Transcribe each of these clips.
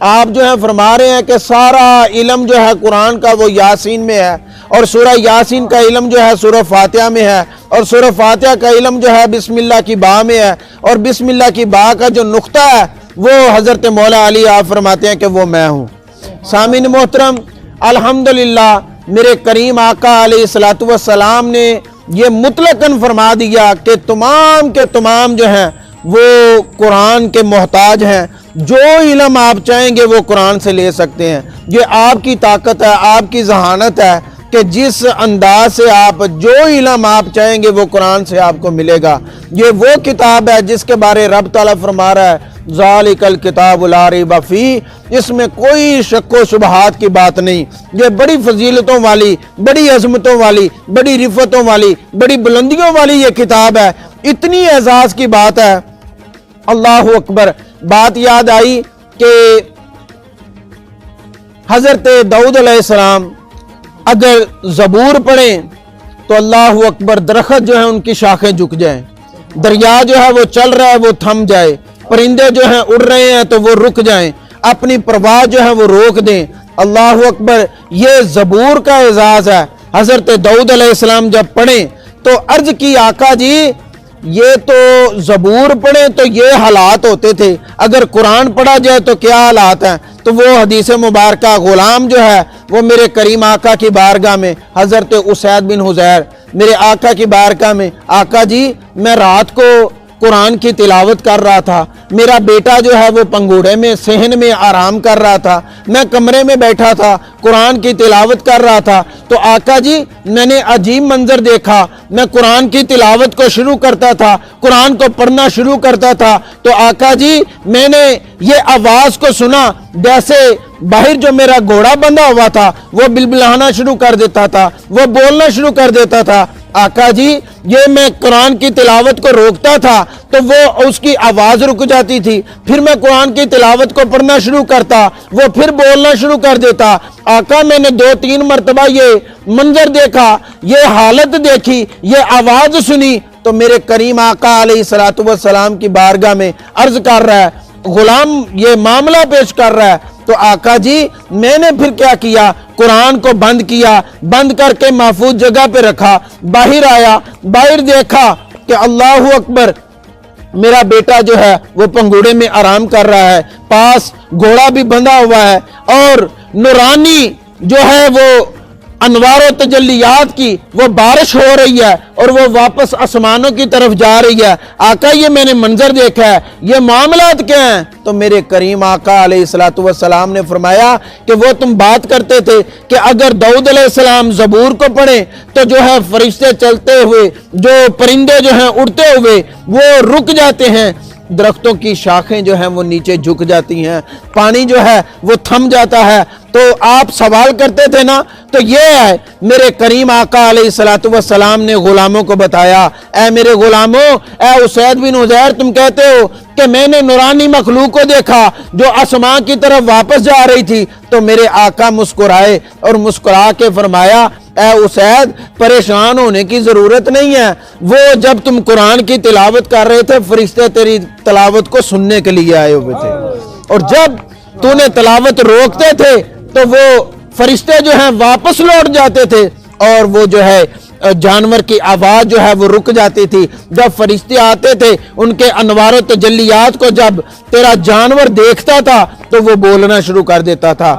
آپ جو ہے فرما رہے ہیں کہ سارا علم جو ہے قرآن کا وہ یاسین میں ہے، اور سورہ یاسین کا علم جو ہے سورہ فاتحہ میں ہے، اور سورہ فاتحہ کا علم جو ہے بسم اللہ کی با میں ہے، اور بسم اللہ کی با کا جو نقطہ ہے وہ حضرت مولا علی آپ فرماتے ہیں کہ وہ میں ہوں۔ سامعین محترم، الحمدللہ میرے کریم آقا علیہ الصلوۃ والسلام نے یہ مطلقاً فرما دیا کہ تمام کے تمام جو ہیں وہ قرآن کے محتاج ہیں، جو علم آپ چاہیں گے وہ قرآن سے لے سکتے ہیں۔ یہ آپ کی طاقت ہے، آپ کی ذہانت ہے کہ جس انداز سے آپ جو علم آپ چاہیں گے وہ قرآن سے آپ کو ملے گا۔ یہ وہ کتاب ہے جس کے بارے رب تعالیٰ فرما رہا ہے ذالک الکتاب لا ریب فیہ، اس میں کوئی شک و شبہات کی بات نہیں۔ یہ بڑی فضیلتوں والی، بڑی عظمتوں والی، بڑی رفتوں والی، بڑی بلندیوں والی یہ کتاب ہے، اتنی اعزاز کی بات ہے۔ اللہ اکبر۔ بات یاد آئی کہ حضرت داؤد علیہ السلام اگر زبور پڑھیں تو اللہ اکبر، درخت جو ہے ان کی شاخیں جھک جائیں، دریا جو ہے وہ چل رہا ہے وہ تھم جائے، پرندے جو ہیں اڑ رہے ہیں تو وہ رک جائیں، اپنی پرواز جو ہے وہ روک دیں۔ اللہ اکبر، یہ زبور کا اعزاز ہے۔ حضرت داؤد علیہ السلام جب پڑھیں تو عرض کی آقا جی یہ تو زبور پڑھیں تو یہ حالات ہوتے تھے، اگر قرآن پڑھا جائے تو کیا حالات ہیں؟ تو وہ حدیث مبارکہ غلام جو ہے وہ میرے کریم آقا کی بارگاہ میں، حضرت اسید بن حضیر میرے آقا کی بارگاہ میں، آقا جی میں رات کو قرآن کی تلاوت کر رہا تھا، میرا بیٹا جو ہے وہ پنگوڑے میں صحن میں آرام کر رہا تھا، میں کمرے میں بیٹھا تھا قرآن کی تلاوت کر رہا تھا، تو آقا جی میں نے عجیب منظر دیکھا، میں قرآن کی تلاوت کو شروع کرتا تھا، قرآن کو پڑھنا شروع کرتا تھا، تو آقا جی میں نے یہ آواز کو سنا جیسے باہر جو میرا گھوڑا بندھا ہوا تھا وہ بلبلانا شروع کر دیتا تھا، وہ بولنا شروع کر دیتا تھا۔ آقا جی یہ میں قرآن کی تلاوت کو روکتا تھا تو وہ اس کی آواز رک جاتی تھی، پھر میں قرآن کی تلاوت کو پڑھنا شروع کرتا، وہ پھر بولنا شروع کر دیتا۔ آقا میں نے 2-3 مرتبہ یہ منظر دیکھا، یہ حالت دیکھی، یہ آواز سنی، تو میرے کریم آقا علیہ الصلوۃ والسلام کی بارگاہ میں عرض کر رہا ہے، غلام یہ معاملہ پیش کر رہا ہے، تو آقا جی میں نے پھر کیا کیا، قرآن کو بند کیا، بند کر کے محفوظ جگہ پہ رکھا، باہر آیا، باہر دیکھا کہ اللہ اکبر میرا بیٹا جو ہے وہ پنگوڑے میں آرام کر رہا ہے، پاس گھوڑا بھی بندھا ہوا ہے، اور نورانی جو ہے وہ انوار و تجلیات کی وہ بارش ہو رہی ہے اور وہ واپس آسمانوں کی طرف جا رہی ہے۔ آقا یہ میں نے منظر دیکھا ہے، یہ معاملات کیا ہیں؟ تو میرے کریم آقا علیہ الصلوۃ والسلام نے فرمایا کہ وہ تم بات کرتے تھے کہ اگر داؤد علیہ السلام زبور کو پڑھیں تو جو ہے فرشتے چلتے ہوئے، جو پرندے جو ہیں اڑتے ہوئے وہ رک جاتے ہیں، درختوں کی شاخیں جو ہیں وہ نیچے جھک جاتی ہیں، پانی جو ہے وہ تھم جاتا ہے۔ تو آپ سوال کرتے تھے نا، تو یہ ہے میرے کریم آقا علیہ الصلوۃ والسلام نے غلاموں کو بتایا، اے میرے غلاموں، اے اسید بن حضیر تم کہتے ہو کہ میں نے نورانی مخلوق کو دیکھا جو آسمان کی طرف واپس جا رہی تھی، تو میرے آقا مسکرائے اور مسکرا کے فرمایا اے اسید پریشان ہونے کی ضرورت نہیں ہے، وہ جب تم قرآن کی تلاوت کر رہے تھے فرشتے تیری تلاوت کو سننے کے لیے آئے ہوئے تھے، اور جب تو نے تلاوت روکتے تھے تو وہ فرشتے جو ہیں واپس لوٹ جاتے تھے، اور وہ جو ہے جانور کی آواز جو ہے وہ رک جاتی تھی۔ جب فرشتے آتے تھے ان کے انوار و تجلیات کو جب تیرا جانور دیکھتا تھا تو وہ بولنا شروع کر دیتا تھا۔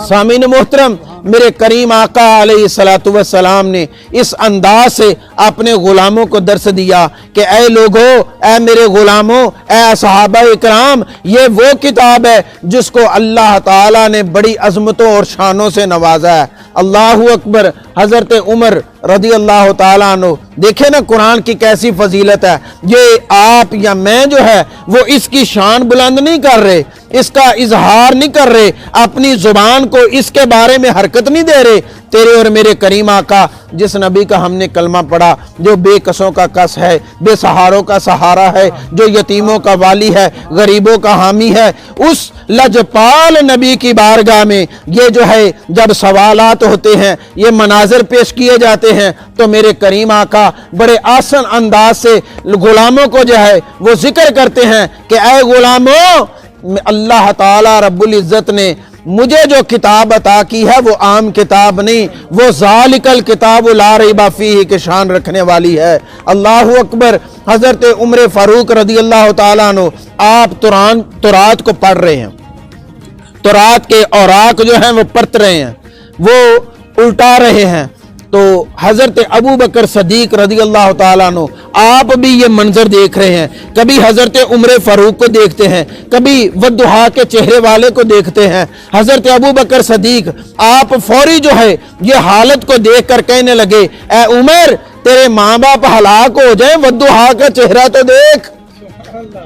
سامعین محترم، میرے کریم آقا علیہ الصلوۃ والسلام نے اس انداز سے اپنے غلاموں کو درس دیا کہ اے لوگو، اے میرے غلاموں، اے صحابہ اکرام، یہ وہ کتاب ہے جس کو اللہ تعالیٰ نے بڑی عظمتوں اور شانوں سے نوازا ہے۔ اللہ اکبر۔ حضرت عمر رضی اللہ تعالیٰ عنہ، دیکھیں نا قرآن کی کیسی فضیلت ہے، یہ آپ یا میں جو ہے وہ اس کی شان بلند نہیں کر رہے، اس کا اظہار نہیں کر رہے، اپنی زبان کو اس کے بارے میں حرکت نہیں دے رہے۔ تیرے اور میرے کریم آقا جس نبی کا ہم نے کلمہ پڑھا، جو بے کسوں کا کس ہے، بے سہاروں کا سہارا ہے، جو یتیموں کا والی ہے، غریبوں کا حامی ہے، اس لجپال نبی کی بارگاہ میں یہ جو ہے جب سوالات ہوتے ہیں، یہ مناظر پیش کیے جاتے ہیں، تو میرے کریم آقا بڑے آسان انداز سے غلاموں کو جو ہے وہ ذکر کرتے ہیں کہ اے غلاموں، اللہ تعالی رب العزت نے مجھے جو کتاب عطا کی ہے وہ عام کتاب نہیں، وہ ذالکل کتاب لا ریب فیہ کی شان رکھنے والی ہے۔ اللہ اکبر۔ حضرت عمر فاروق رضی اللہ تعالیٰ عنہ آپ تورات کو پڑھ رہے ہیں، تورات کے اوراق جو ہیں وہ پرت رہے ہیں، وہ الٹا رہے ہیں، تو حضرت ابو بکر صدیق رضی اللہ تعالیٰ عنہ آپ بھی یہ منظر دیکھ رہے ہیں، کبھی حضرت عمر فاروق کو دیکھتے ہیں، کبھی والضحیٰ کے چہرے والے کو دیکھتے ہیں۔ حضرت ابو بکر صدیق آپ فوری جو ہے یہ حالت کو دیکھ کر کہنے لگے، اے عمر تیرے ماں باپ ہلاک ہو جائیں، والضحیٰ کا چہرہ تو دیکھ۔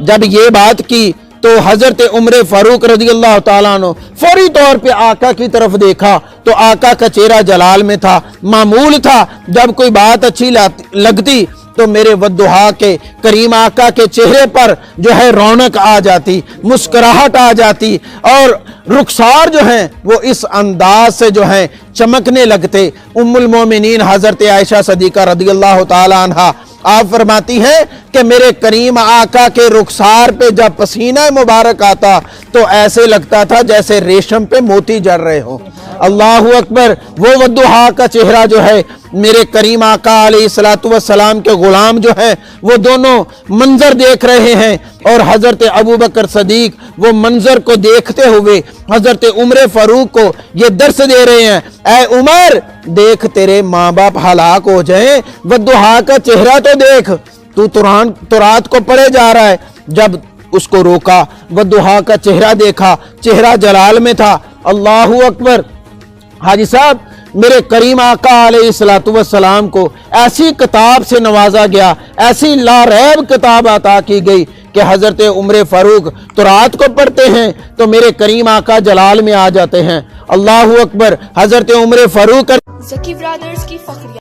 جب یہ بات کی تو حضرت عمر فاروق رضی اللہ تعالیٰ عنہ فوری طور پہ آقا کی طرف دیکھا تو آقا کا چہرہ جلال میں تھا۔ معمول تھا جب کوئی بات اچھی لگتی تو میرے والضحیٰ کے کریم آقا کے چہرے پر جو ہے رونق آ جاتی، مسکراہٹ آ جاتی، اور رخسار جو ہیں وہ اس انداز سے جو ہیں چمکنے لگتے۔ ام المومنین حضرت عائشہ صدیقہ رضی اللہ تعالی عنہا آپ فرماتی ہیں کہ میرے کریم آقا کے رخسار پہ جب پسینہ مبارک آتا تو ایسے لگتا تھا جیسے ریشم پہ موتی جڑ رہے ہوں۔ اللہ اکبر۔ وہ والضحیٰ کا چہرہ جو ہے میرے کریم آقا علیہ السلام کے غلام جو ہیں وہ دونوں منظر دیکھ رہے ہیں، اور حضرت ابو بکر صدیق وہ منظر کو دیکھتے ہوئے حضرت عمر فاروق کو یہ درس دے رہے ہیں، اے عمر دیکھ تیرے ماں باپ ہلاک ہو جائیں، والضحیٰ کا چہرہ تو دیکھ، تو تورات کو پڑھے جا رہا ہے۔ جب اس کو روکا، والضحیٰ کا چہرہ دیکھا، چہرہ جلال میں تھا۔ اللہ اکبر۔ حاجی صاحب میرے کریم آقا علیہ السلام کو ایسی کتاب سے نوازا گیا، ایسی لا ریب کتاب عطا کی گئی کہ حضرت عمر فاروق تورات کو پڑھتے ہیں تو میرے کریم آقا جلال میں آ جاتے ہیں۔ اللہ اکبر۔ حضرت عمر فاروق زکی برادرز کی فخریہ